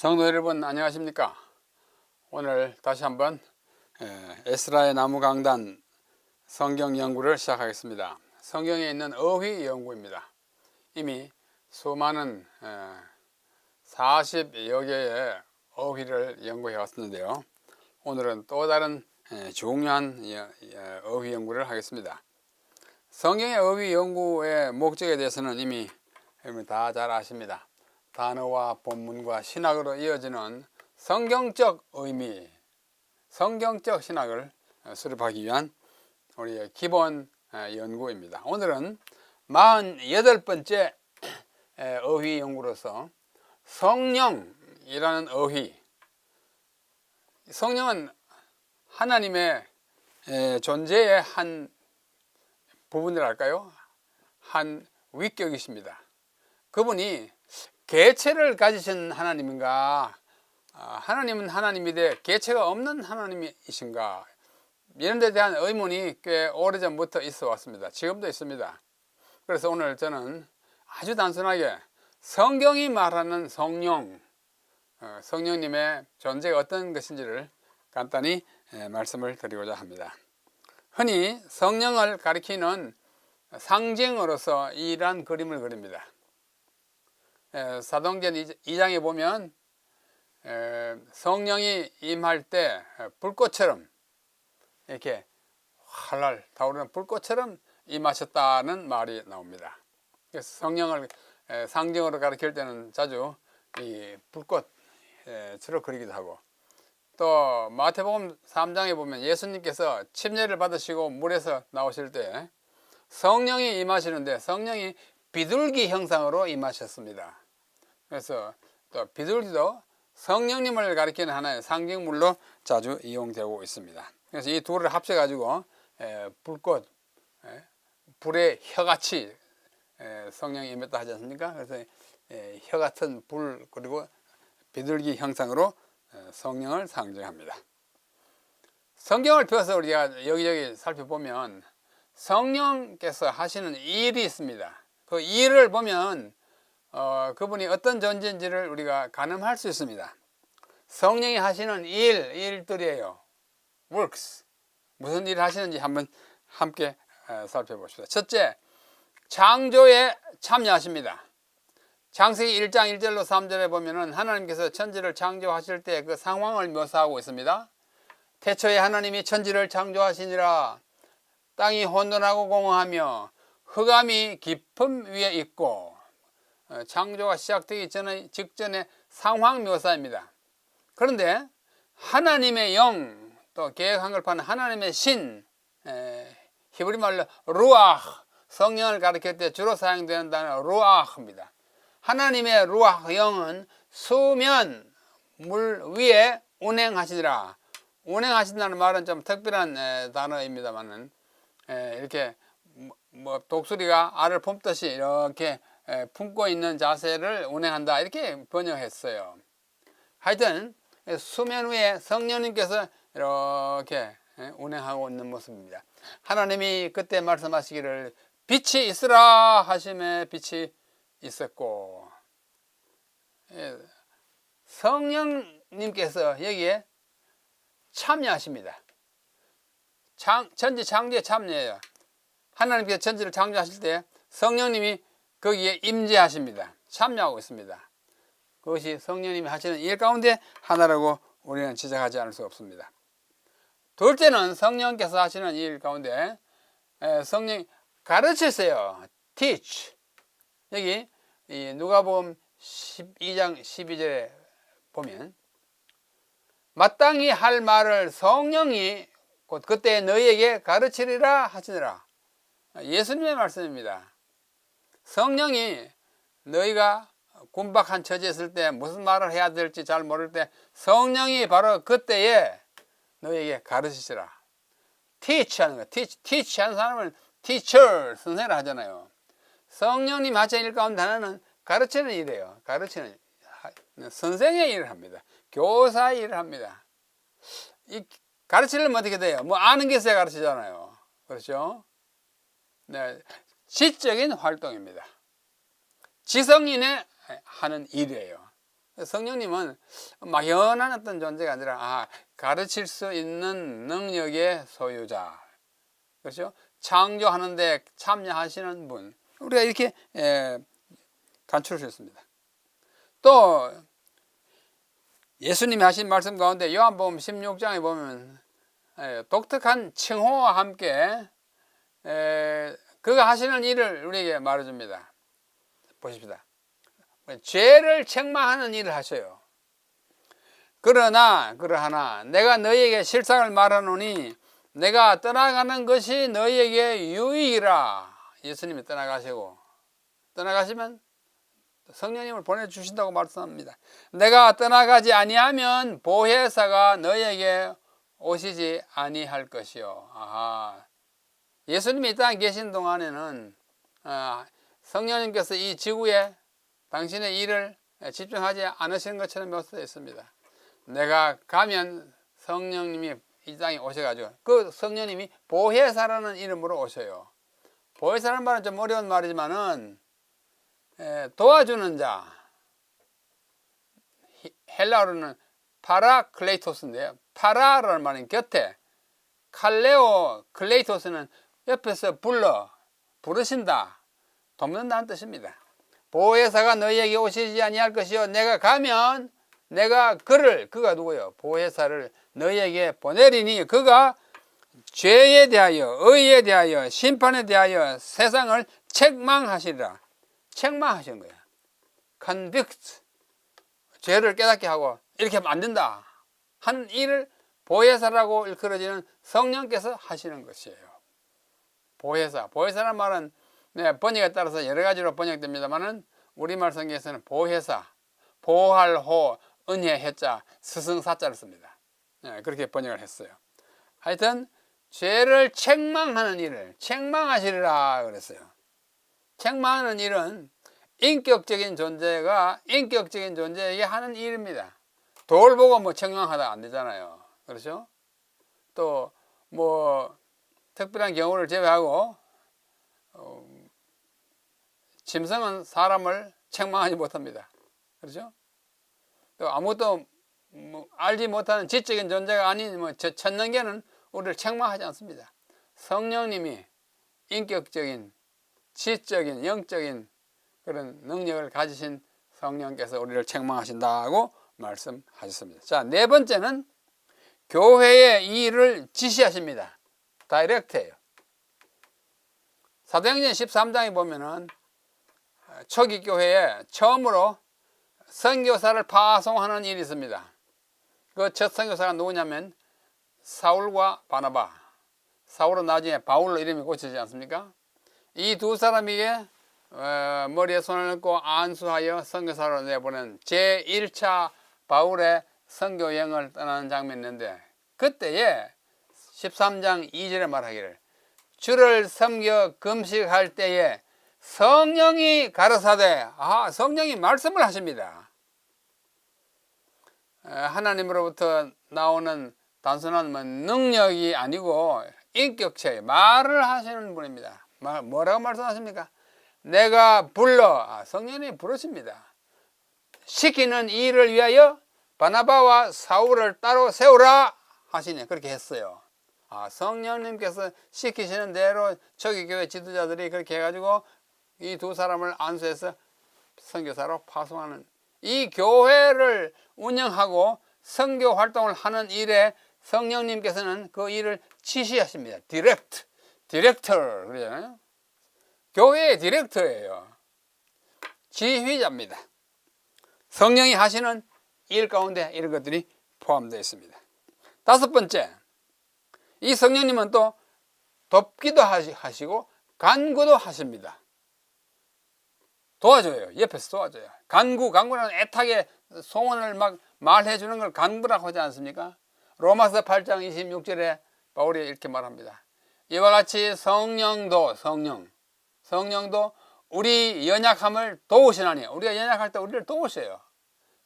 성도 여러분 안녕하십니까? 오늘 다시 한번 에스라의 나무 강단 성경 연구를 시작하겠습니다. 성경에 있는 어휘 연구입니다. 이미 수많은 40여 개의 어휘를 연구해 왔었는데요. 오늘은 또 다른 중요한 어휘 연구를 하겠습니다. 성경의 어휘 연구의 목적에 대해서는 이미 여러분 다 잘 아십니다. 단어와 본문과 신학으로 이어지는 성경적 의미, 성경적 신학을 수립하기 위한 우리의 기본 연구입니다. 오늘은 48번째 어휘 연구로서 성령이라는 어휘. 성령은 하나님의 존재의 한 부분이랄까요? 한 위격이십니다. 그분이 개체를 가지신 하나님인가, 하나님은 하나님인데 개체가 없는 하나님이신가, 이런 데 대한 의문이 꽤 오래전부터 있어 왔습니다. 지금도 있습니다. 그래서 오늘 저는 아주 단순하게 성경이 말하는 성령, 성령님의 존재가 어떤 것인지를 간단히 말씀을 드리고자 합니다. 흔히 성령을 가리키는 상징으로서 이러한 그림을 그립니다. 사도행전 2장에 보면 성령이 임할 때 불꽃처럼 이렇게 활활 타오르는 불꽃처럼 임하셨다는 말이 나옵니다. 그래서 성령을 상징으로 가리킬 때는 자주 이 불꽃으로 그리기도 하고, 또 마태복음 3장에 보면 예수님께서 침례를 받으시고 물에서 나오실 때 성령이 임하시는데 성령이 비둘기 형상으로 임하셨습니다. 그래서 또 비둘기도 성령님을 가리키는 하나의 상징물로 자주 이용되고 있습니다. 그래서 이 둘을 합쳐 가지고 불꽃, 불의 혀같이 성령이 임했다 하지 않습니까? 그래서 혀 같은 불, 그리고 비둘기 형상으로 성령을 상징합니다. 성경을 펴서 우리가 여기저기 살펴보면 성령께서 하시는 일이 있습니다. 그 일을 보면 그분이 어떤 존재인지를 우리가 가늠할 수 있습니다. 성령이 하시는 일들이에요. works. 무슨 일을 하시는지 한번 함께 살펴봅시다. 첫째, 창조에 참여하십니다. 창세기 1장 1절로 3절에 보면은 하나님께서 천지를 창조하실 때 그 상황을 묘사하고 있습니다. 태초에 하나님이 천지를 창조하시니라. 땅이 혼돈하고 공허하며 흑암이 깊음 위에 있고, 창조가 시작되기 직전의 상황 묘사입니다. 그런데 하나님의 영, 또 계획한 걸 파는 하나님의 신, 히브리 말로 루아흐, 성령을 가리킬 때 주로 사용되는 단어 루아흐입니다. 하나님의 루아흐 영은 수면 물 위에 운행하시니라. 운행하신다는 말은 좀 특별한 단어입니다만은 이렇게 독수리가 알을 품듯이 이렇게 품고 있는 자세를 운행한다, 이렇게 번역했어요. 하여튼 수면 위에 성령님께서 이렇게 운행하고 있는 모습입니다. 하나님이 그때 말씀하시기를 빛이 있으라 하심에 빛이 있었고, 성령님께서 여기에 참여하십니다. 천지 창조에 참여해요. 하나님께서 천지를 창조하실 때 성령님이 거기에 임재하십니다. 참여하고 있습니다. 그것이 성령님이 하시는 일 가운데 하나라고 우리는 지적하지 않을 수 없습니다. 둘째는 성령께서 하시는 일 가운데 성령이 가르치세요. teach. 여기 누가복음 12장 12절에 보면 마땅히 할 말을 성령이 곧 그때 너희에게 가르치리라 하시니라. 예수님의 말씀입니다. 성령이 너희가 군박한 처지에 있을 때 무슨 말을 해야 될지 잘 모를 때 성령이 바로 그때에 너희에게 가르치시라. teach 하는 거. teach 하는 사람은 teacher, 선생을 하잖아요. 성령님 하시는 일 가운데 하나는 가르치는 일이에요. 가르치는 선생의 일을 합니다. 교사의 일을 합니다. 이 가르치려면 어떻게 돼요? 뭐 아는 게 있어야 가르치잖아요. 그렇죠? 네, 지적인 활동입니다. 지성인의 하는 일이에요. 성령님은 막연한 어떤 존재가 아니라 가르칠 수 있는 능력의 소유자. 그렇죠? 창조하는데 참여하시는 분. 우리가 이렇게 간추릴 수 있습니다. 또 예수님이 하신 말씀 가운데 요한복음 16장에 보면 독특한 칭호와 함께 그가 하시는 일을 우리에게 말해줍니다. 보십시다. 죄를 책망하는 일을 하셔요. 그러나 내가 너희에게 실상을 말하노니 내가 떠나가는 것이 너희에게 유익이라. 예수님이 떠나가시면 성령님을 보내주신다고 말씀합니다. 내가 떠나가지 아니하면 보혜사가 너희에게 오시지 아니할 것이요. 예수님이 이 땅에 계신 동안에는 성령님께서 이 지구에 당신의 일을 집중하지 않으시는 것처럼 묘사되어 있습니다. 내가 가면 성령님이 이 땅에 오셔가지고 그 성령님이 보혜사라는 이름으로 오셔요. 보혜사라는 말은 좀 어려운 말이지만은 도와주는 자, 헬라어로는 파라클레이토스인데요. 파라라는 말은 곁에, 칼레오 클레이토스는 옆에서 부르신다, 돕는다는 뜻입니다. 보혜사가 너희에게 오시지 아니할 것이요 내가 가면 내가 그가 누구요? 보혜사를 너희에게 보내리니 그가 죄에 대하여 의에 대하여 심판에 대하여 세상을 책망하시리라. 책망하시는 거야. convict, 죄를 깨닫게 하고 이렇게 하면 안 된다 하는 일을 보혜사라고 일컬어지는 성령께서 하시는 것이에요. 보혜사라는 말은 번역에 따라서 여러 가지로 번역됩니다만은 우리말 성경에서는 보혜사, 보할 호, 은혜 해자, 스승 사자를 씁니다. 그렇게 번역을 했어요. 하여튼 죄를 책망하는 일을 책망하시리라 그랬어요. 책망하는 일은 인격적인 존재가 인격적인 존재에게 하는 일입니다. 돌 보고 책망하다 안 되잖아요. 그렇죠? 또 특별한 경우를 제외하고 짐승은 사람을 책망하지 못합니다. 그렇죠? 또 아무것도 알지 못하는 지적인 존재가 아닌 천능계는 우리를 책망하지 않습니다. 성령님이 인격적인, 지적인, 영적인 그런 능력을 가지신 성령께서 우리를 책망하신다고 말씀하셨습니다. 자, 네 번째는 교회의 이 일을 지시하십니다. 다이렉트예요. 사도행전 13장에 보면은 초기 교회에 처음으로 선교사를 파송하는 일이 있습니다. 그 첫 선교사가 누구냐면 사울과 바나바. 사울은 나중에 바울로 이름이 고쳐지지 않습니까? 이 두 사람에게 머리에 손을 얹고 안수하여 선교사로 내보낸 제1차 바울의 선교 여행을 떠나는 장면이 있는데 그때에 13장 2절에 말하기를 주를 섬겨 금식할 때에 성령이 가르사대, 성령이 말씀을 하십니다. 하나님으로부터 나오는 단순한 능력이 아니고 인격체, 말을 하시는 분입니다. 뭐라고 말씀하십니까? 내가 불러, 성령이 부르십니다. 시키는 일을 위하여 바나바와 사울을 따로 세우라 하시네. 그렇게 했어요. 성령님께서 시키시는 대로 초기 교회 지도자들이 그렇게 해가지고 이 두 사람을 안수해서 선교사로 파송하는 이 교회를 운영하고 선교 활동을 하는 일에 성령님께서는 그 일을 지시하십니다. 디렉터 그러잖아요. 교회의 디렉터예요. 지휘자입니다. 성령이 하시는 일 가운데 이런 것들이 포함되어 있습니다. 다섯 번째, 이 성령님은 또 돕기도 하시고 간구도 하십니다. 도와줘요. 옆에서 도와줘요. 간구는 애타게 소원을 막 말해주는 걸 간구라고 하지 않습니까? 로마서 8장 26절에 바울이 이렇게 말합니다. 이와 같이 성령도 우리 연약함을 도우시나니, 우리가 연약할 때 우리를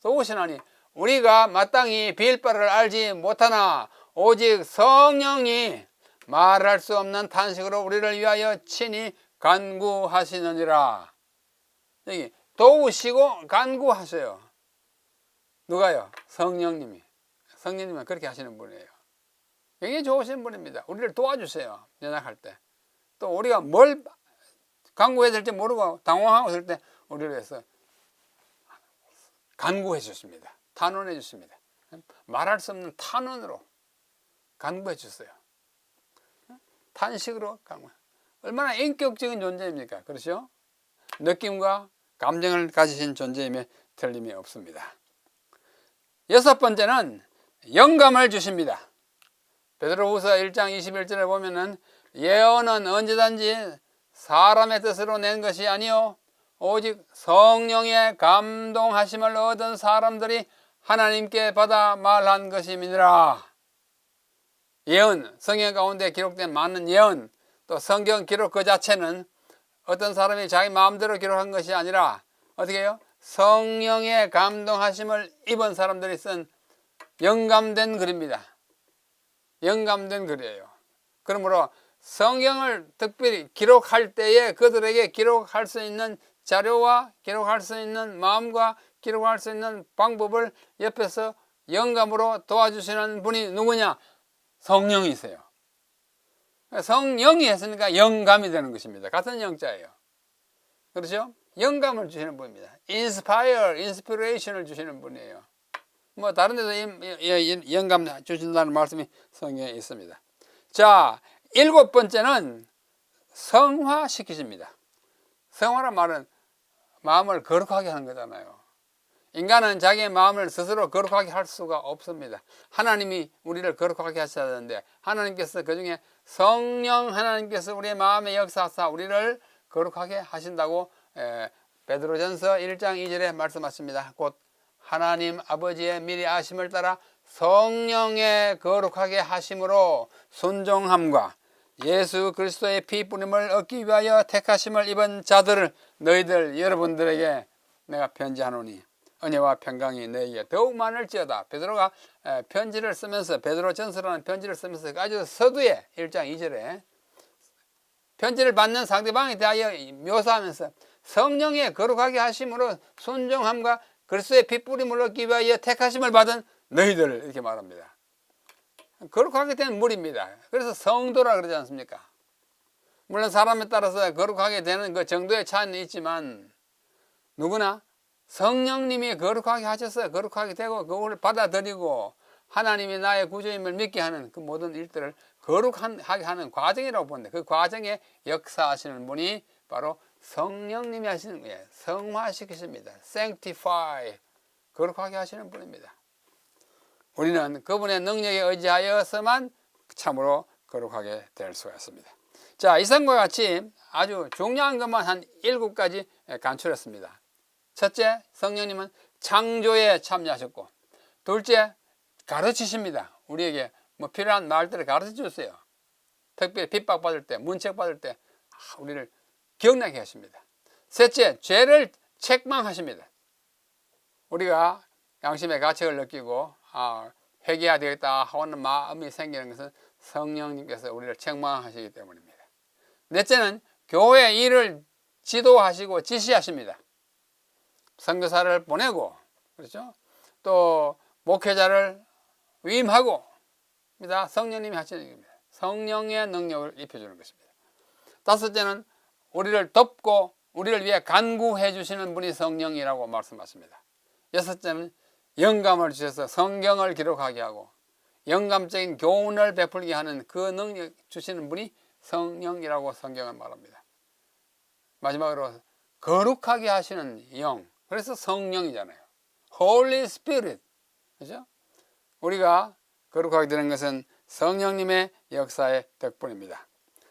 도우시나니 우리가 마땅히 빌 바를 알지 못하나 오직 성령이 말할 수 없는 탄식으로 우리를 위하여 친히 간구하시느니라. 여기 도우시고 간구하세요. 누가요? 성령님이. 성령님은 그렇게 하시는 분이에요. 굉장히 좋으신 분입니다. 우리를 도와주세요. 연약할 때. 또 우리가 뭘 간구해야 될지 모르고 당황하고 있을 때 우리를 위해서 간구해 주십니다. 탄원해 주십니다. 말할 수 없는 탄원으로 간구해 주세요. 탄식으로 간구. 얼마나 인격적인 존재입니까? 그렇죠? 느낌과 감정을 가지신 존재임에 틀림이 없습니다. 여섯 번째는 영감을 주십니다. 베드로후서 1장 21절에 보면은 예언은 언제든지 사람의 뜻으로 낸 것이 아니요 오직 성령의 감동하심을 얻은 사람들이 하나님께 받아 말한 것임이니라. 예언, 성경 가운데 기록된 많은 예언, 또 성경 기록 그 자체는 어떤 사람이 자기 마음대로 기록한 것이 아니라 어떻게 해요? 성령의 감동하심을 입은 사람들이 쓴 영감된 글입니다. 영감된 글이에요. 그러므로 성경을 특별히 기록할 때에 그들에게 기록할 수 있는 자료와 기록할 수 있는 마음과 기록할 수 있는 방법을 옆에서 영감으로 도와주시는 분이 누구냐? 성령이세요. 성령이 했으니까 영감이 되는 것입니다. 같은 영자예요. 그렇죠? 영감을 주시는 분입니다. inspire, inspiration을 주시는 분이에요. 뭐 다른 데도 영감 주신다는 말씀이 성경에 있습니다. 자, 일곱 번째는 성화시키십니다. 성화란 말은 마음을 거룩하게 하는 거잖아요. 인간은 자기의 마음을 스스로 거룩하게 할 수가 없습니다. 하나님이 우리를 거룩하게 하셔야 되는데 하나님께서 그중에 성령 하나님께서 우리의 마음에 역사하사 우리를 거룩하게 하신다고 베드로전서 1장 2절에 말씀하십니다. 곧 하나님 아버지의 미리 아심을 따라 성령의 거룩하게 하심으로 순종함과 예수 그리스도의 피 뿌림을 얻기 위하여 택하심을 입은 자들을 너희들 여러분들에게 내가 편지하노니 은혜와 평강이 너희에게 더욱 많을지어다. 베드로가 편지를 쓰면서 베드로전서라는 편지를 쓰면서 아주 서두에 1장 2절에 편지를 받는 상대방에 대하여 묘사하면서 성령의 거룩하게 하심으로 순종함과 그리스도의 피 뿌림을 얻기 위하여 택하심을 받은 너희들 이렇게 말합니다. 거룩하게 된 물입니다. 그래서 성도라 그러지 않습니까? 물론 사람에 따라서 거룩하게 되는 그 정도의 차이는 있지만 누구나 성령님이 거룩하게 하셔서 거룩하게 되고 그걸 받아들이고 하나님이 나의 구주임을 믿게 하는 그 모든 일들을 거룩하게 하는 과정이라고 보는데 그 과정에 역사하시는 분이 바로 성령님이 하시는 거예요. 성화시키십니다. sanctify, 거룩하게 하시는 분입니다. 우리는 그분의 능력에 의지하여서만 참으로 거룩하게 될 수가 있습니다. 자, 이상과 같이 아주 중요한 것만 한 7가지 간추렸습니다. 첫째, 성령님은 창조에 참여하셨고, 둘째, 가르치십니다. 우리에게 뭐 필요한 말들을 가르쳐 주세요. 특별히 핍박받을 때, 문책받을 때 우리를 기억나게 하십니다. 셋째, 죄를 책망하십니다. 우리가 양심의 가책을 느끼고 회개해야 되겠다 하는 마음이 생기는 것은 성령님께서 우리를 책망하시기 때문입니다. 넷째는 교회 일을 지도하시고 지시하십니다. 선교사를 보내고, 그렇죠? 또 목회자를 위임하고, 성령님이 하시는 겁니다. 성령의 능력을 입혀주는 것입니다. 다섯째는 우리를 돕고 우리를 위해 간구해 주시는 분이 성령이라고 말씀하십니다. 여섯째는 영감을 주셔서 성경을 기록하게 하고 영감적인 교훈을 베풀게 하는 그 능력 주시는 분이 성령이라고 성경은 말합니다. 마지막으로 거룩하게 하시는 영, 그래서 성령이잖아요. Holy Spirit, 그렇죠? 우리가 거룩하게 되는 것은 성령님의 역사의 덕분입니다.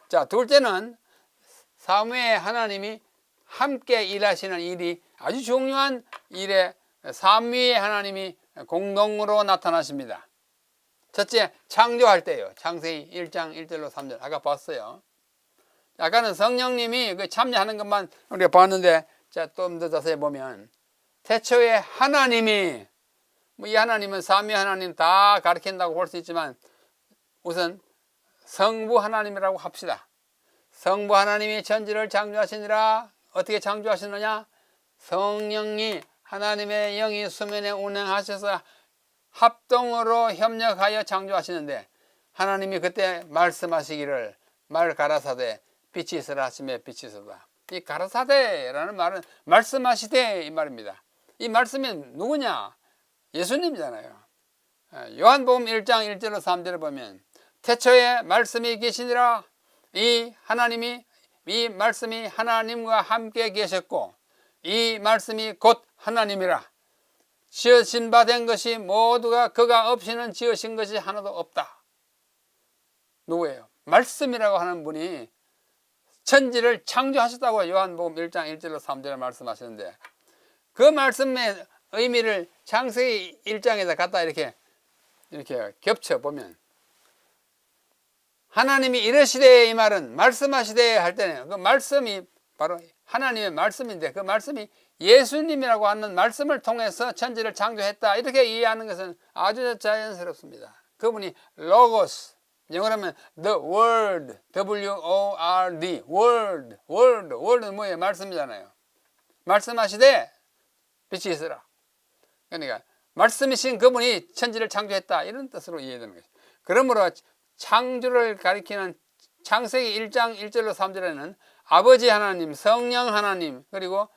자, 둘째는 사무에 하나님이 함께 일하시는 일이 아주 중요한 일에 삼위의 하나님이 공동으로 나타나십니다. 첫째, 창조할 때요. 창세기 1장 1절로 3절 아까 봤어요. 아까는 성령님이 참여하는 것만 우리가 봤는데, 자, 좀 더 자세히 보면 태초에 하나님이, 이 하나님은 삼위 하나님 다 가리킨다고 볼 수 있지만 우선 성부 하나님이라고 합시다. 성부 하나님이 천지를 창조하시니라. 어떻게 창조하시느냐? 성령이 하나님의 영이 수면에 운행하셔서 합동으로 협력하여 창조하시는데, 하나님이 그때 말씀하시기를 말 가라사대 빛이 있으라 하시며 빛이 있었다. 이 가라사대라는 말은 말씀하시되 이 말입니다. 이 말씀이 누구냐? 예수님이잖아요. 요한복음 1장 1절로 3절을 보면 태초에 말씀이 계시니라. 이 말씀이 하나님과 함께 계셨고 이 말씀이 곧 하나님이라. 지으신 바 된 것이 모두가 그가 없이는 지으신 것이 하나도 없다. 누구예요? 말씀이라고 하는 분이 천지를 창조하셨다고 요한복음 1장 1절로 3절에 말씀하시는데, 그 말씀의 의미를 창세기 1장에다 갖다 이렇게 겹쳐보면, 하나님이 이르시되, 이 말은 말씀하시되 할 때는 그 말씀이 바로 하나님의 말씀인데, 그 말씀이 예수님이라고 하는 말씀을 통해서 천지를 창조했다, 이렇게 이해하는 것은 아주 자연스럽습니다. 그분이 로고스, 영어로 하면 the word, W-O-R-D, word는 뭐예요? 말씀이잖아요. 말씀하시되 빛이 있으라. 그러니까 말씀이신 그분이 천지를 창조했다, 이런 뜻으로 이해되는 것이죠. 그러므로 창조를 가리키는 창세기 1장 1절로 3절에는 아버지 하나님, 성령 하나님, 그리고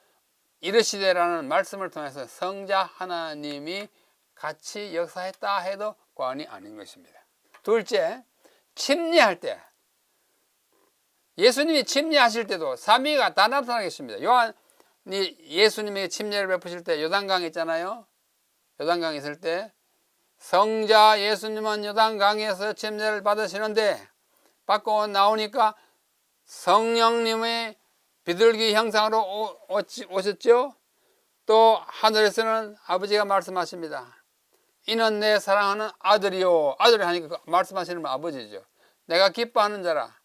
이르시되라는 말씀을 통해서 성자 하나님이 같이 역사했다 해도 과언이 아닌 것입니다. 둘째, 침례할 때, 예수님이 침례하실 때도 삼위가 다 나타나겠습니다. 요한이 예수님에게 침례를 베푸실 때 요단강 있잖아요. 요단강 있을 때 성자 예수님은 요단강에서 침례를 받으시는데, 받고 나오니까 성령님의 비둘기 형상으로 오셨죠. 또 하늘에서는 아버지가 말씀하십니다. 이는 내 사랑하는 아들이요. 아들이 하니까 말씀하시는 분 아버지죠. 내가 기뻐하는 자라.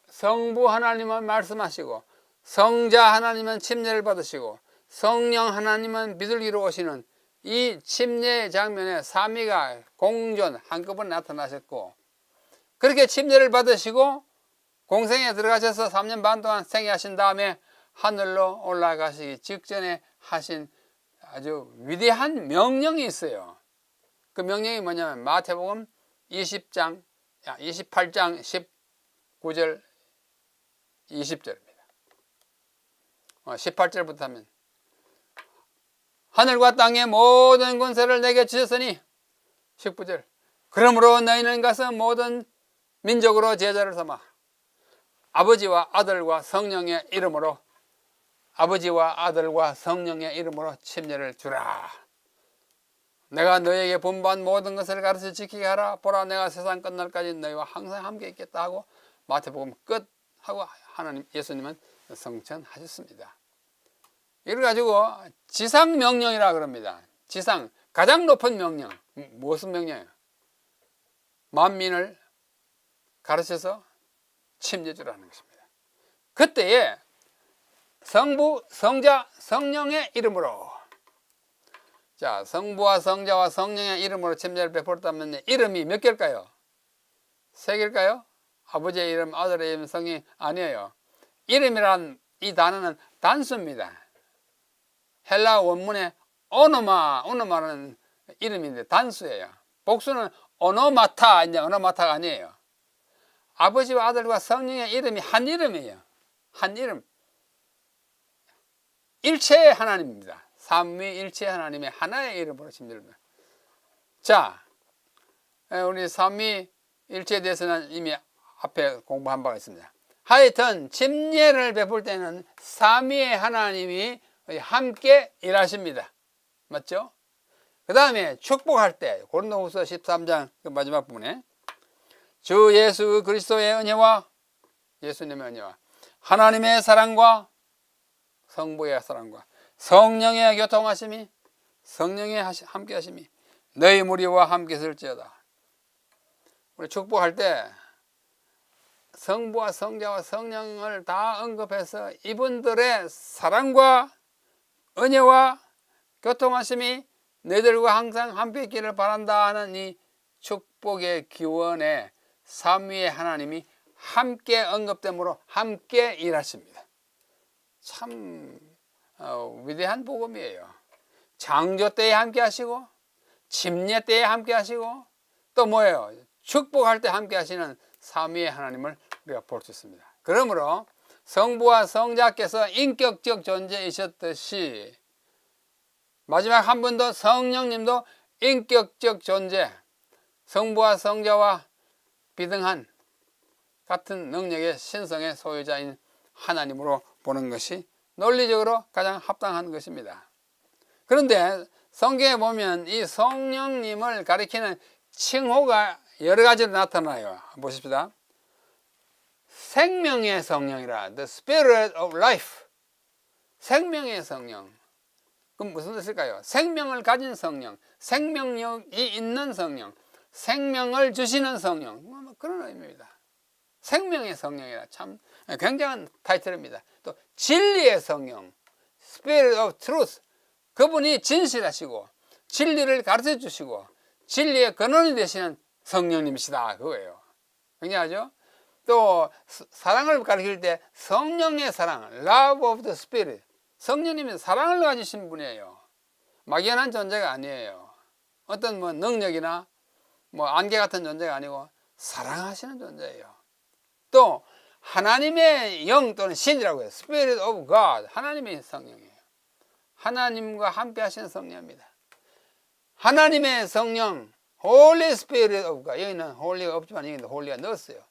성부 하나님은 말씀하시고, 성자 하나님은 침례를 받으시고, 성령 하나님은 비둘기로 오시는 이 침례 장면에 삼위가 공존 한꺼번에 나타나셨고, 그렇게 침례를 받으시고 공생에 들어가셔서 3년 반 동안 생애하신 다음에 하늘로 올라가시기 직전에 하신 아주 위대한 명령이 있어요. 그 명령이 뭐냐면 마태복음 28장 19절 20절입니다. 18절부터 하면, 하늘과 땅의 모든 권세를 내게 주셨으니, 19절, 그러므로 너희는 가서 모든 민족으로 제자를 삼아 아버지와 아들과 성령의 이름으로, 아버지와 아들과 성령의 이름으로 침례를 주라. 내가 너에게 분부한 모든 것을 가르쳐 지키게 하라. 보라, 내가 세상 끝날까지 너희와 항상 함께 있겠다 하고 마태복음 끝 하고 예수님은 성천하셨습니다. 이걸 가지고 지상 명령이라 그럽니다. 지상 가장 높은 명령. 무슨 명령이에요? 만민을 가르쳐서 침례 주라는 것입니다. 그때에 성부, 성자, 성령의 이름으로, 자, 성부와 성자와 성령의 이름으로 침례를 베풀었다면 이름이 몇 개일까요? 세 개일까요? 아버지의 이름, 아들의 이름, 성이 아니에요. 이름이란 이 단어는 단수입니다. 헬라 원문에 오노마라는 이름인데 단수예요. 복수는 오노마타, 이제 오노마타가 아니에요. 아버지와 아들과 성령의 이름이 한 이름이에요. 한 이름. 일체의 하나님입니다. 삼위일체 하나님의 하나의 이름으로 침례를. 자, 우리 삼위일체에 대해서는 이미 앞에 공부한 바가 있습니다. 하여튼 침례를 베풀 때는 삼위의 하나님이 함께 일하십니다. 맞죠? 그 다음에 축복할 때 고린도후서 13장 그 마지막 부분에 주 예수 그리스도의 은혜와, 예수님의 은혜와 하나님의 사랑과 성부의 사랑과 성령의 교통하심이, 성령의 함께 하심이 너희 무리와 함께 있을지어다. 우리 축복할 때 성부와 성자와 성령을 다 언급해서 이분들의 사랑과 은혜와 교통하심이 너희들과 항상 함께 있기를 바란다 하는 이 축복의 기원에 삼위의 하나님이 함께 언급되므로 함께 일하십니다. 참 위대한 복음이에요. 창조 때에 함께 하시고 침례 때에 함께 하시고 또 뭐예요? 축복할 때 함께 하시는 삼위의 하나님을 우리가 볼 수 있습니다. 그러므로 성부와 성자께서 인격적 존재이셨듯이 마지막 한 분 더 성령님도 인격적 존재, 성부와 성자와 비등한 같은 능력의 신성의 소유자인 하나님으로 보는 것이 논리적으로 가장 합당한 것입니다. 그런데 성경에 보면 이 성령님을 가리키는 칭호가 여러 가지로 나타나요. 보십시다. 생명의 성령이라, the spirit of life. 생명의 성령. 그럼 무슨 뜻일까요? 생명을 가진 성령, 생명력이 있는 성령, 생명을 주시는 성령, 뭐 그런 의미입니다. 생명의 성령이라 참 굉장한 타이틀입니다. 또 진리의 성령, Spirit of Truth. 그분이 진실하시고 진리를 가르쳐 주시고 진리의 근원이 되시는 성령님이시다 그거예요. 굉장하죠? 또 사랑을 가르칠 때 성령의 사랑, Love of the Spirit. 성령님이 사랑을 가지신 분이에요. 막연한 존재가 아니에요. 어떤 뭐 능력이나 뭐 안개 같은 존재가 아니고 사랑하시는 존재예요. 또 하나님의 영 또는 신이라고 해요. Spirit of God. 하나님의 성령이에요. 하나님과 함께 하시는 성령입니다. 하나님의 성령, Holy Spirit of God. 여기는 홀리가 없지만 여기는 홀리가 넣었어요.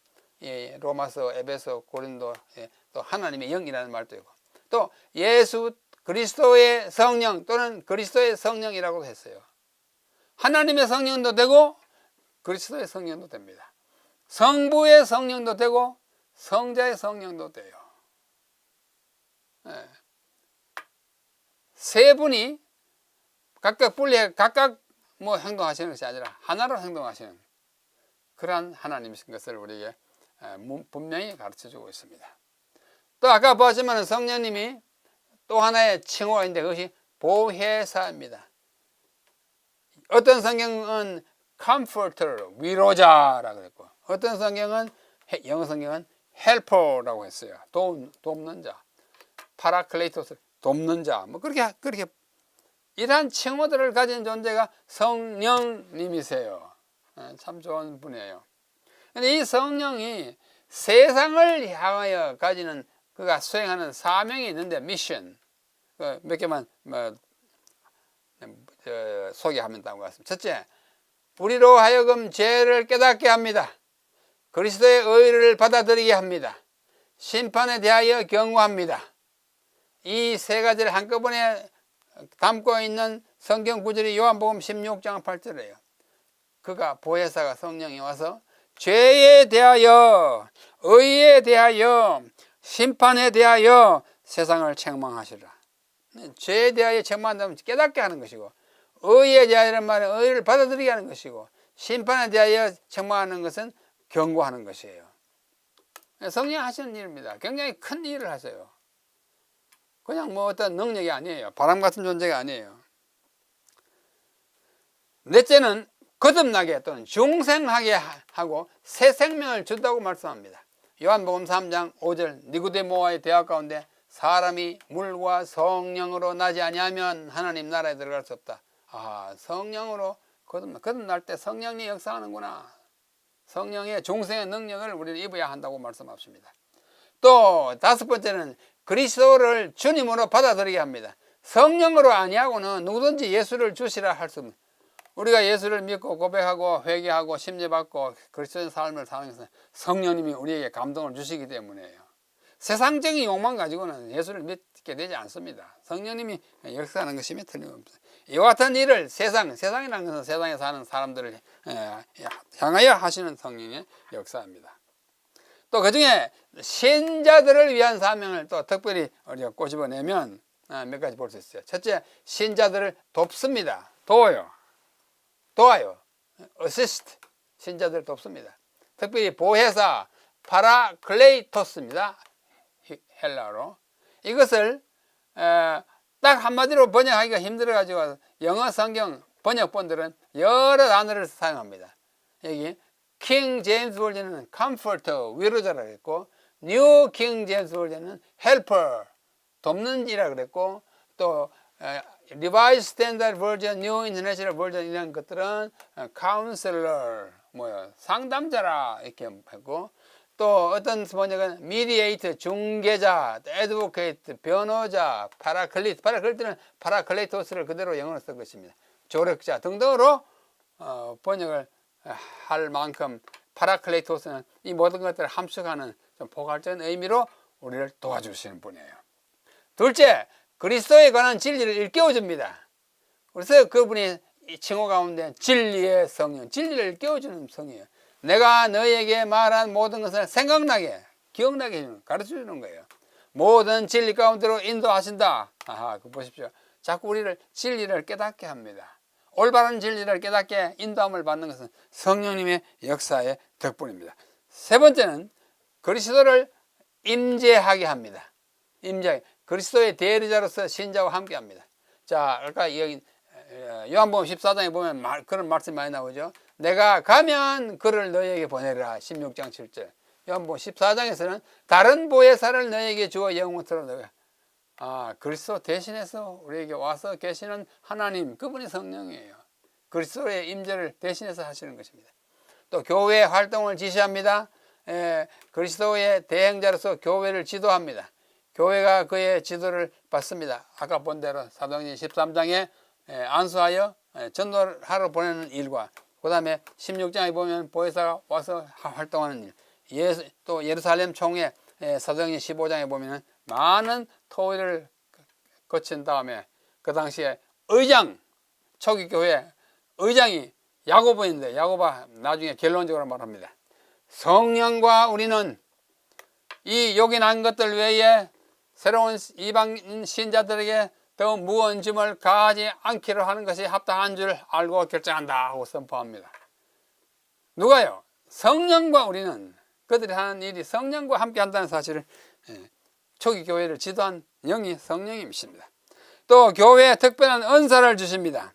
예, 로마서, 에베소, 고린도, 예, 또 하나님의 영이라는 말도 있고, 또 예수 그리스도의 성령 또는 그리스도의 성령이라고 했어요. 하나님의 성령도 되고 그리스도의 성령도 됩니다. 성부의 성령도 되고 성자의 성령도 돼요. 예. 세 분이 각각 분리해 각각 뭐 행동하시는 것이 아니라 하나로 행동하시는 그러한 하나님이신 것을 우리에게 분명히 가르쳐주고 있습니다. 또 아까 보았지만 성령님이 또 하나의 칭호가 있는데 그것이 보혜사입니다. 어떤 성경은 comforter, 위로자라고 했고, 어떤 성경은 영어 성경은 helper라고 했어요. 돕는 자, 파라클레이토스, 돕는 자, 뭐 그렇게 이러한 칭호들을 가진 존재가 성령님이세요. 참 좋은 분이에요. 근데 이 성령이 세상을 향하여 가지는 그가 수행하는 사명이 있는데 미션 몇 개만 소개하면 다음과 같습니다. 첫째, 우리로 하여금 죄를 깨닫게 합니다. 그리스도의 의를 받아들이게 합니다. 심판에 대하여 경고합니다. 이 세 가지를 한꺼번에 담고 있는 성경 구절이 요한복음 16장 8절이에요. 그가 보혜사가 성령이 와서 죄에 대하여, 의에 대하여, 심판에 대하여 세상을 책망하시라. 죄에 대하여 책망한다면 깨닫게 하는 것이고, 의에 대하여는 말은 의를 받아들이게 하는 것이고, 심판에 대하여 책망하는 것은 경고하는 것이에요. 성령이 하시는 일입니다. 굉장히 큰 일을 하세요. 그냥 뭐 어떤 능력이 아니에요. 바람 같은 존재가 아니에요. 넷째는 거듭나게 또는 중생하게 하고 새 생명을 준다고 말씀합니다. 요한복음 3장 5절 니고데모와의 대화 가운데 사람이 물과 성령으로 나지 아니하면 하나님 나라에 들어갈 수 없다. 아, 성령으로 거듭날 때 성령이 역사하는구나. 성령의 중생의 능력을 우리는 입어야 한다고 말씀하십니다. 또 다섯 번째는 그리스도를 주님으로 받아들이게 합니다. 성령으로 아니하고는 누구든지 예수를 주시라 할 수 없는, 우리가 예수를 믿고 고백하고 회개하고 심려받고 그리스도의 삶을 사는 것은 성령님이 우리에게 감동을 주시기 때문이에요. 세상적인 욕망 가지고는 예수를 믿게 되지 않습니다. 성령님이 역사하는 것이면 틀림없습니다. 이와 같은 일을 세상이라는 것은 세상에 사는 사람들을 향하여 하시는 성령의 역사입니다. 또 그 중에 신자들을 위한 사명을 또 특별히 우리가 꼬집어내면 몇 가지 볼 수 있어요. 첫째, 신자들을 돕습니다. 도와요. assist. 신자들을 돕습니다. 특별히 보혜사, 파라클레이토스입니다. 헬라어로. 이것을 딱 한마디로 번역하기가 힘들어가지고 영어 성경 번역본들은 여러 단어를 사용합니다. 여기 킹 제임스 버전은 comforter, 위로자라고 했고, 뉴 킹 제임스 버전은 helper, 돕는 이라고 그랬고, 또 Revised Standard Version, New International Version 이런 것들은 Counselor, 상담자라 이렇게 하고, 또 어떤 번역은 Mediator, 중개자, Advocate, 변호자, 파라클리트는 파라클레토스를 그대로 영어로 쓴 것입니다. 조력자 등등으로 번역을 할 만큼 파라클레토스는 이 모든 것들을 함축하는 좀 포괄적인 의미로 우리를 도와주시는 분이에요. 둘째, 그리스도에 관한 진리를 일깨워줍니다. 그래서 그분이 칭호 가운데 진리의 성령, 진리를 일깨워주는 성이에요. 내가 너에게 말한 모든 것을 생각나게, 기억나게 가르쳐주는 거예요. 모든 진리 가운데로 인도하신다. 아하, 그거 보십시오. 자꾸 우리를 진리를 깨닫게 합니다. 올바른 진리를 깨닫게 인도함을 받는 것은 성령님의 역사의 덕분입니다. 세 번째는 그리스도를 임재하게 합니다. 임재하게. 그리스도의 대리자로서 신자와 함께 합니다. 자, 아까 여기 요한복음 14장에 보면 그런 말씀이 많이 나오죠. 내가 가면 그를 너희에게 보내리라. 16장 7절. 요한복음 14장에서는 다른 보혜사를 너희에게 주어 영원토록 너희가 그리스도 대신해서 우리에게 와서 계시는 하나님, 그분이 성령이에요. 그리스도의 임재를 대신해서 하시는 것입니다. 또 교회 활동을 지시합니다. 그리스도의 대행자로서 교회를 지도합니다. 교회가 그의 지도를 받습니다. 아까 본 대로 사도행전 13장에 안수하여 전도하러 보내는 일과, 그 다음에 16장에 보면 보혜사가 와서 활동하는 일, 또 예루살렘 총회 사도행전 15장에 보면 많은 토의를 거친 다음에 그 당시에 의장, 초기 교회 의장이 야고보인데, 야고보가 나중에 결론적으로 말합니다. 성령과 우리는 이 요긴한 것들 외에 새로운 이방 신자들에게 더 무거운 짐을 가하지 않기로 하는 것이 합당한 줄 알고 결정한다 하고 선포합니다. 누가요? 성령과 우리는, 그들이 하는 일이 성령과 함께 한다는 사실을 초기 교회를 지도한 영이 성령님이십니다. 또 교회에 특별한 은사를 주십니다.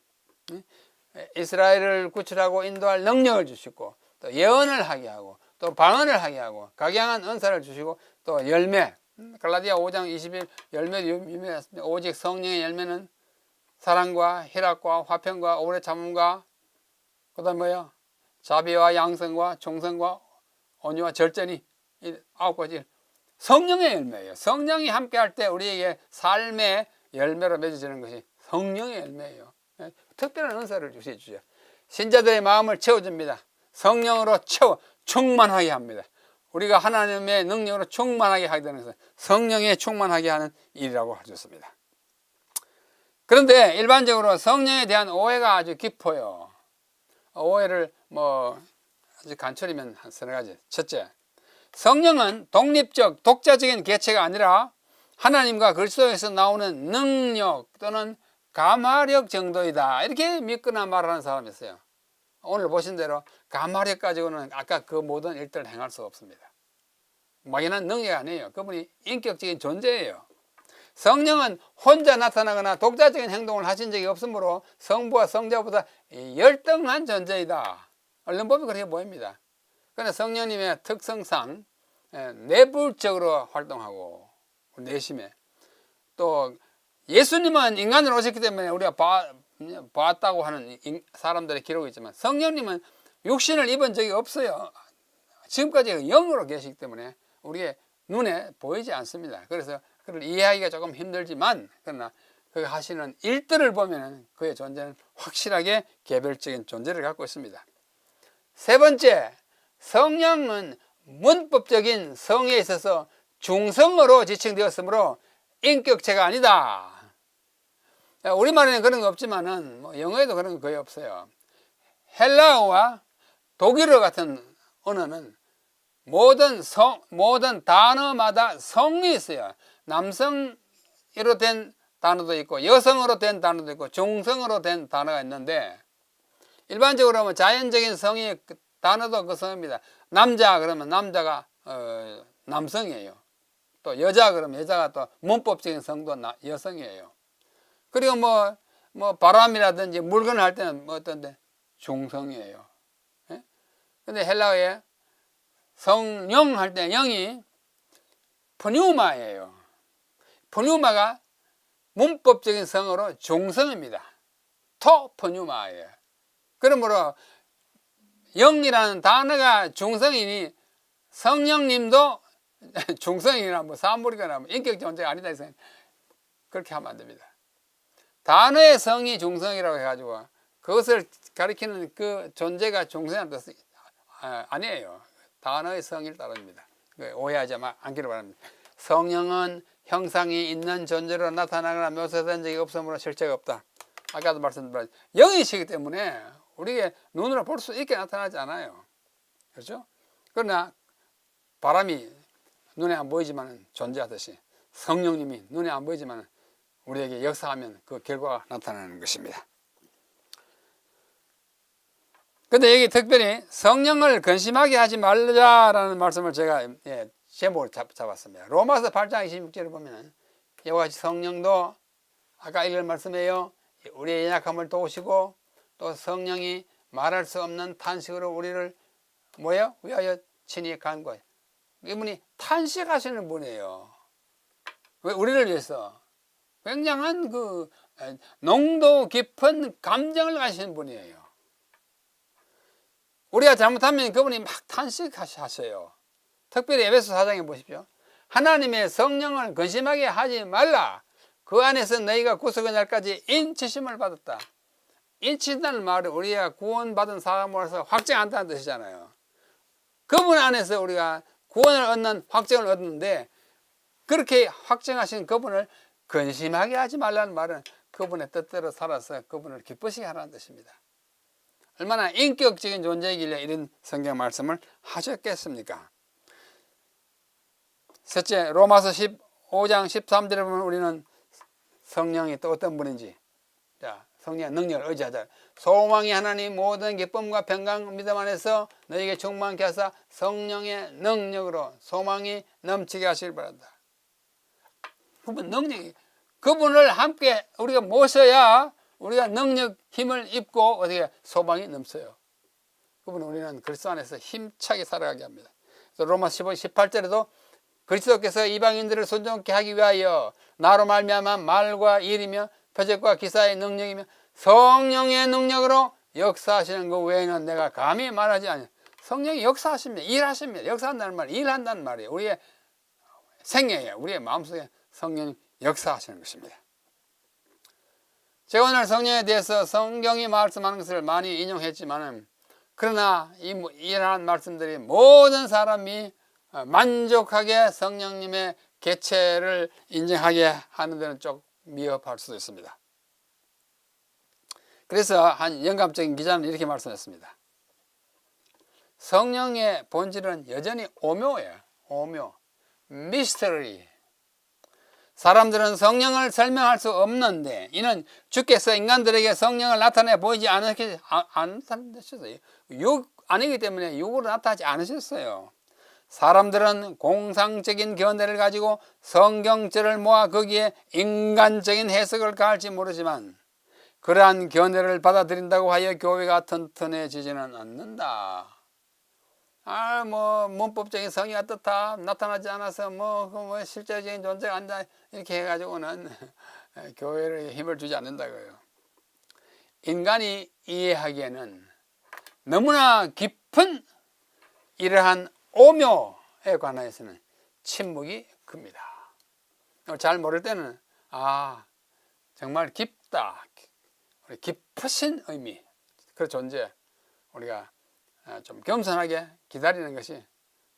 이스라엘을 구출하고 인도할 능력을 주시고, 또 예언을 하게 하고, 또 방언을 하게 하고, 각양한 은사를 주시고, 또 열매, 갈라디아 5장 20일 열매도 유명했습니다. 오직 성령의 열매는 사랑과 희락과 화평과 오래 참음과, 그 다음 뭐야? 자비와 양성과 충성과 온유와 절제니, 이 9가지 성령의 열매예요. 성령이 함께 할 때 우리에게 삶의 열매로 맺어지는 것이 성령의 열매예요. 특별한 은사를 주시죠. 신자들의 마음을 채워줍니다. 성령으로 충만하게 합니다. 우리가 하나님의 능력으로 충만하게 하게 되는 것은 성령에 충만하게 하는 일이라고 할 수 있습니다. 그런데 일반적으로 성령에 대한 오해가 아주 깊어요. 오해를 아주 간추리면 한 서너 가지. 첫째, 성령은 독립적, 독자적인 개체가 아니라 하나님과 그리스도에서 나오는 능력 또는 감화력 정도이다. 이렇게 믿거나 말하는 사람이 있어요. 오늘 보신 대로 감화력 가지고는 아까 그 모든 일들을 행할 수가 없습니다. 막연한 능력이 아니에요. 그분이 인격적인 존재예요. 성령은 혼자 나타나거나 독자적인 행동을 하신 적이 없으므로 성부와 성자보다 열등한 존재이다. 얼른 보면 그렇게 보입니다. 그러나 성령님의 특성상 내부적으로 활동하고 내심에, 또 예수님은 인간으로 오셨기 때문에 우리가 봤다고 하는 사람들의 기록이 있지만 성령님은 육신을 입은 적이 없어요. 지금까지 영으로 계시기 때문에 우리의 눈에 보이지 않습니다. 그래서 그를 이해하기가 조금 힘들지만, 그러나 그 하시는 일들을 보면 그의 존재는 확실하게 개별적인 존재를 갖고 있습니다. 세 번째, 성령은 문법적인 성에 있어서 중성어로 지칭되었으므로 인격체가 아니다. 우리말에는 그런 거 없지만은 영어에도 그런 거 거의 없어요. 헬라어와 독일어 같은 언어는 모든 단어마다 성이 있어요. 남성으로 된 단어도 있고 여성으로 된 단어도 있고 중성으로 된 단어가 있는데, 일반적으로 하면 자연적인 성의 단어도 그 성입니다. 남자 그러면 남자가 남성이에요. 또 여자 그러면 여자가 또 문법적인 성도 여성이에요. 그리고 바람이라든지 물건을 할 때는 어떤데 중성이에요. 근데 헬라어에 성령 할 때 영이 푸뉴마예요. 푸뉴마가 문법적인 성어로 중성입니다. 토퍼뉴마예요. 그러므로 영이라는 단어가 중성이니 성령님도 중성이나 뭐 사물이거나 뭐 인격 존재가 아니다 해서 그렇게 하면 안 됩니다. 단어의 성이 중성이라고 해가지고 그것을 가리키는 그 존재가 중성이라는 뜻이 아니에요. 단어의 성일 따릅니다. 오해하지 않기를 바랍니다. 성령은 형상이 있는 존재로 나타나거나 묘사된 적이 없으므로 실체가 없다. 아까도 말씀드렸지만 영이시기 때문에 우리가 눈으로 볼 수 있게 나타나지 않아요. 그렇죠? 그러나 바람이 눈에 안 보이지만 존재하듯이 성령님이 눈에 안 보이지만 우리에게 역사하면 그 결과가 나타나는 것입니다. 근데 여기 특별히 성령을 근심하게 하지 말자라는 말씀을 제가 제목을 잡았습니다. 로마서 8장 26절을 보면 이와 같이 성령도 아까 읽은 말씀이에요. 우리의 연약함을 도우시고 또 성령이 말할 수 없는 탄식으로 우리를 위하여 친히 간구하여. 이분이 탄식하시는 분이에요. 왜? 우리를 위해서. 굉장한 그 농도 깊은 감정을 가지신 분이에요. 우리가 잘못하면 그분이 막 탄식하셔요. 특별히 에베소 4장에 보십시오. 하나님의 성령을 근심하게 하지 말라. 그 안에서 너희가 구속의 날까지 인치심을 받았다. 인친다는 말은 우리가 구원받은 사람으로서 확증한다는 뜻이잖아요. 그분 안에서 우리가 구원을 얻는 확증을 얻는데 그렇게 확증하신 그분을 근심하게 하지 말라는 말은 그분의 뜻대로 살아서 그분을 기쁘시게 하라는 뜻입니다. 얼마나 인격적인 존재이길래 이런 성경 말씀을 하셨겠습니까? 셋째, 로마서 15장 13절에 보면 우리는 성령이 또 어떤 분인지, 자, 성령의 능력을 의지하자. 소망이 하나님 모든 기쁨과 평강 믿음 안에서 너에게 충만케 하사 성령의 능력으로 소망이 넘치게 하시길 바란다. 그분 능력이, 그분을 함께 우리가 모셔야 우리가 능력, 힘을 입고 어떻게 소망이 넘쳐요. 그분은 우리는 그리스도 안에서 힘차게 살아가게 합니다. 그래서 로마 15, 18절에도 그리스도께서 이방인들을 순종케 하기 위하여 나로 말미암아 말과 일이며 표적과 기사의 능력이며 성령의 능력으로 역사하시는 것 외에는 내가 감히 말하지 않아요. 성령이 역사하십니다. 일하십니다. 역사한다는 말, 일한다는 말이에요. 우리의 생애에, 우리의 마음속에 성령이 역사하시는 것입니다. 제가 오늘 성령에 대해서 성경이 말씀하는 것을 많이 인용했지만 그러나 이러한 말씀들이 모든 사람이 만족하게 성령님의 개체를 인정하게 하는 데는 좀 미흡할 수도 있습니다. 그래서 한 영감적인 기자는 이렇게 말씀했습니다. 성령의 본질은 여전히 오묘해요. 오묘, 미스터리. 사람들은 성령을 설명할 수 없는데 이는 주께서 인간들에게 성령을 나타내 보이지 않으셨어요. 육 아니기 때문에 육으로 나타나지 않으셨어요. 사람들은 공상적인 견해를 가지고 성경절을 모아 거기에 인간적인 해석을 가할지 모르지만 그러한 견해를 받아들인다고 하여 교회가 튼튼해지지는 않는다. 문법적인 성의가 뜻하 나타나지 않아서 실제적인 존재가 아니다 이렇게 해가지고는 교회에 힘을 주지 않는다고요. 인간이 이해하기에는 너무나 깊은 이러한 오묘에 관해서는 침묵이 큽니다. 잘 모를 때는 정말 깊다, 깊으신 의미, 그 존재 우리가 좀 겸손하게 기다리는 것이,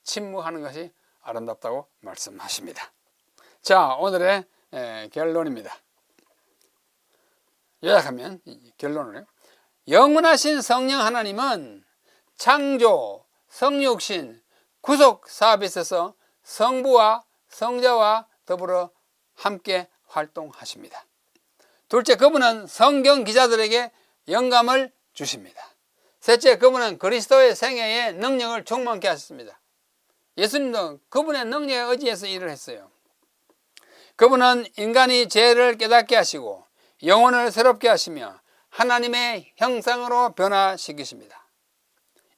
침묵하는 것이 아름답다고 말씀하십니다. 자, 오늘의 결론입니다. 요약하면 결론을 영원하신 성령 하나님은 창조, 성육신, 구속 사업에 있어서 성부와 성자와 더불어 함께 활동하십니다. 둘째, 그분은 성경 기자들에게 영감을 주십니다. 셋째, 그분은 그리스도의 생애에 능력을 충만케 하셨습니다. 예수님도 그분의 능력에 의지해서 일을 했어요. 그분은 인간이 죄를 깨닫게 하시고 영혼을 새롭게 하시며 하나님의 형상으로 변화시키십니다.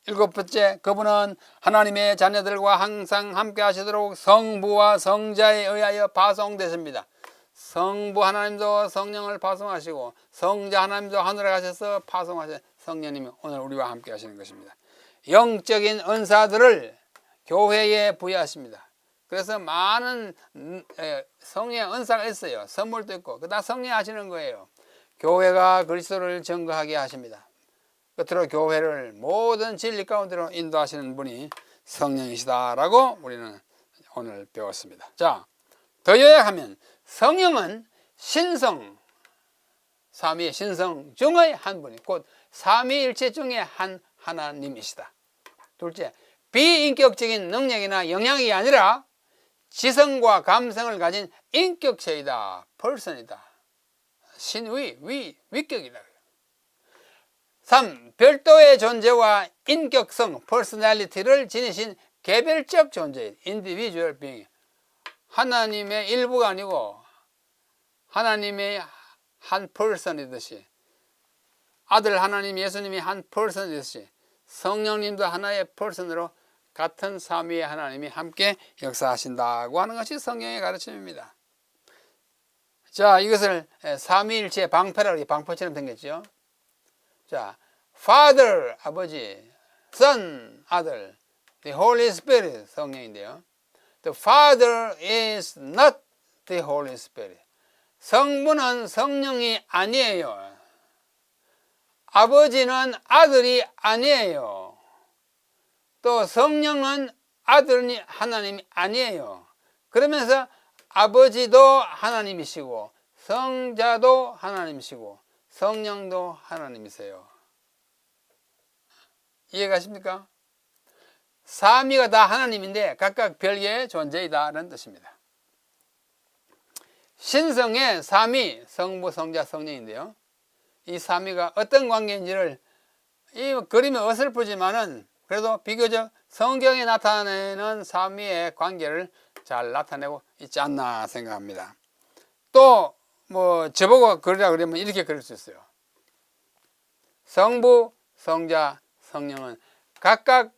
일곱 번째, 그분은 하나님의 자녀들과 항상 함께 하시도록 성부와 성자에 의하여 파송되십니다. 성부 하나님도 성령을 파송하시고 성자 하나님도 하늘에 가셔서 파송하신 성령님이 오늘 우리와 함께 하시는 것입니다. 영적인 은사들을 교회에 부여하십니다. 그래서 많은 성령 은사가 있어요. 선물도 있고 그다 성령 하시는 거예요. 교회가 그리스도를 증거하게 하십니다. 끝으로 교회를 모든 진리 가운데로 인도하시는 분이 성령이시다라고 우리는 오늘 배웠습니다. 자, 더 요약하면 성령은 신성, 삼위의 신성 중의 한 분이 곧 삼위일체 중에 한 하나님이시다. 둘째, 비인격적인 능력이나 영향이 아니라 지성과 감성을 가진 인격체이다. person이다. 신위, 위격이다. 3. 별도의 존재와 인격성, personality를 지니신 개별적 존재, individual being. 하나님의 일부가 아니고 하나님의 한 person이듯이, 아들 하나님 예수님이 한 person이듯이 성령님도 하나의 person으로 같은 삼위의 하나님이 함께 역사하신다고 하는 것이 성경의 가르침입니다. 자, 이것을 삼위일체 방패라고, 방패처럼 생겼죠. 자, Father, 아버지, Son, 아들, The Holy Spirit, 성령인데요. The Father is not the Holy Spirit. 성부는 성령이 아니에요. 아버지는 아들이 아니에요. 또 성령은 아들이 하나님이 아니에요. 그러면서 아버지도 하나님이시고 성자도 하나님이시고 성령도 하나님이세요. 이해가십니까? 삼위가 다 하나님인데 각각 별개의 존재이다라는 뜻입니다. 신성의 삼위, 성부, 성자, 성령인데요. 이 삼위가 어떤 관계인지를 이 그림이 어설프지만은 그래도 비교적 성경에 나타내는 삼위의 관계를 잘 나타내고 있지 않나 생각합니다. 또 뭐 저보고 그리라 그러면 이렇게 그릴 수 있어요. 성부, 성자, 성령은 각각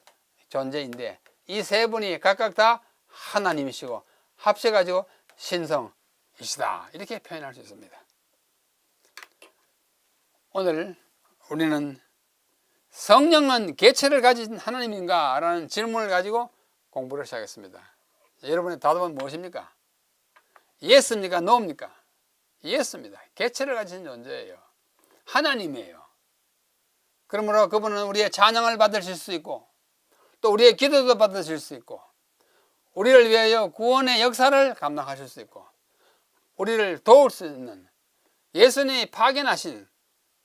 존재인데 이 세 분이 각각 다 하나님이시고 합쳐가지고 신성이시다, 이렇게 표현할 수 있습니다. 오늘 우리는 성령은 개체를 가진 하나님인가? 라는 질문을 가지고 공부를 시작했습니다. 여러분의 답은 무엇입니까? 예스입니까? 노입니까? 예스입니다. 개체를 가진 존재예요. 하나님이에요. 그러므로 그분은 우리의 찬양을 받으실 수 있고 또 우리의 기도도 받으실 수 있고 우리를 위하여 구원의 역사를 감당하실 수 있고 우리를 도울 수 있는 예수님이 파견하신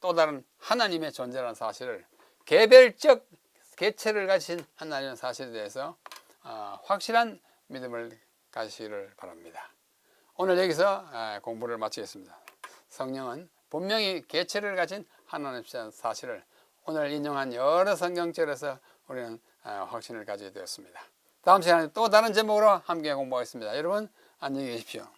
또 다른 하나님의 존재라는 사실을, 개별적 개체를 가진 하나님의 사실에 대해서 확실한 믿음을 가지시기를 바랍니다. 오늘 여기서 공부를 마치겠습니다. 성령은 분명히 개체를 가진 하나님의 사실을 오늘 인용한 여러 성경절에서 우리는 확신을 가지게 되었습니다. 다음 시간에 또 다른 제목으로 함께 공부하겠습니다. 여러분 안녕히 계십시오.